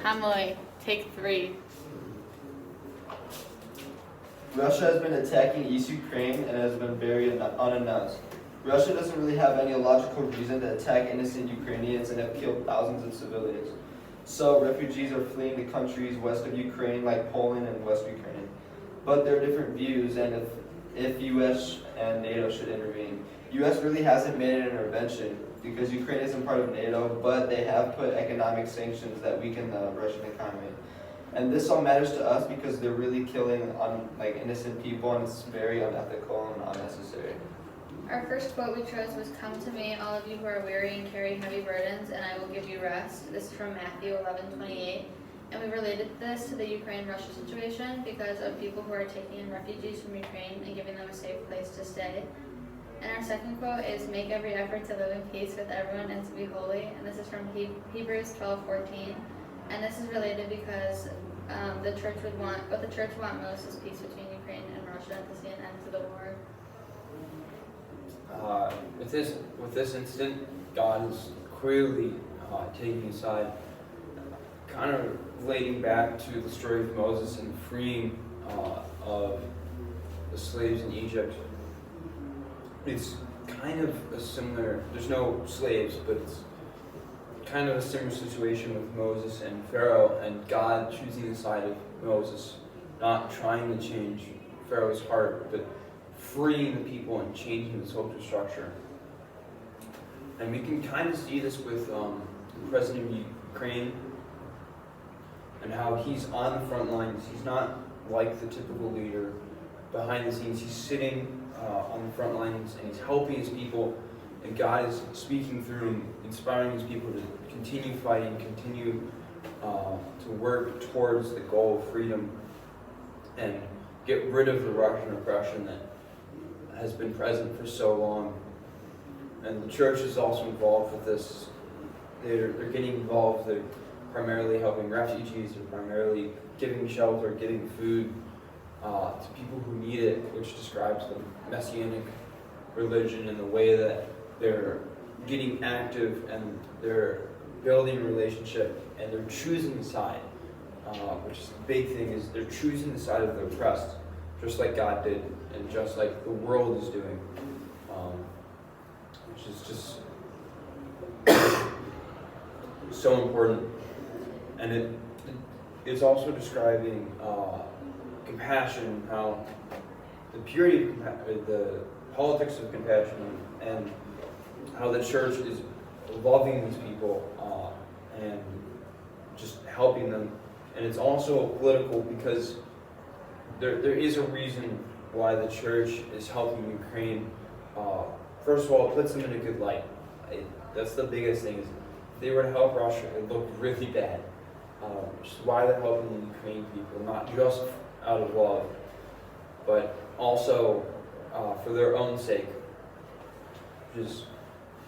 Hamoi, take 3. Russia has been attacking East Ukraine and has been very unannounced. Russia doesn't really have any logical reason to attack innocent Ukrainians and have killed thousands of civilians. So refugees are fleeing to countries west of Ukraine like Poland and West Ukraine. But there are different views and if US and NATO should intervene. US really hasn't made an intervention because Ukraine isn't part of NATO, but they have put economic sanctions that weaken the Russian economy. And this all matters to us because they're really killing innocent people, and it's very unethical and unnecessary. Our first quote we chose was, "Come to me, all of you who are weary and carry heavy burdens, and I will give you rest." This is from Matthew 11:28. And we related this to the Ukraine-Russia situation because of people who are taking in refugees from Ukraine and giving them a safe place to stay. And our second quote is, "Make every effort to live in peace with everyone and to be holy." And this is from Hebrews 12:14. And this is related because what the church would want most is peace between Ukraine and Russia to see an end to the war. With this incident, God is clearly taking a side, kind of relating back to the story of Moses and freeing of the slaves in Egypt. It's kind of a similar, there's no slaves, but it's kind of a similar situation with Moses and Pharaoh, and God choosing the side of Moses, not trying to change Pharaoh's heart, but freeing the people and changing the social structure. And we can kind of see this with the president of Ukraine and how he's on the front lines. He's not like the typical leader behind the scenes. He's sitting on the front lines and he's helping his people, and God is speaking through him, inspiring his people to continue fighting, continue to work towards the goal of freedom and get rid of the Russian oppression that has been present for so long. And the church is also involved with this. They're getting involved. They're primarily helping refugees. They're primarily giving shelter, giving food to people who need it, which describes the Messianic religion and the way that they're getting active and they're building a relationship and they're choosing a side, which is the big thing, is they're choosing the side of the oppressed, just like God did and just like the world is doing, which is just so important. And it is also describing compassion, how the purity of the politics of compassion, and how the church is loving these people and just helping them. And it's also political because there is a reason why the church is helping Ukraine. First of all, it puts them in a good light. That's the biggest thing. Is if they were to help Russia, it looked really bad. Which is why they're helping the Ukrainian people, not just out of love, but also for their own sake, which is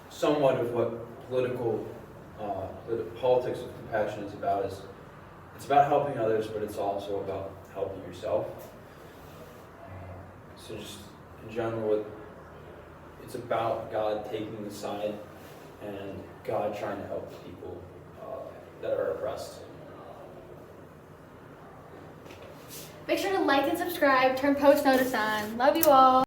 somewhat of what the politics of compassion is about. It's about helping others, but it's also about helping yourself. So just in general, it's about God taking the side and God trying to help the people that are oppressed. Make sure to like and subscribe, turn post notice on. Love you all.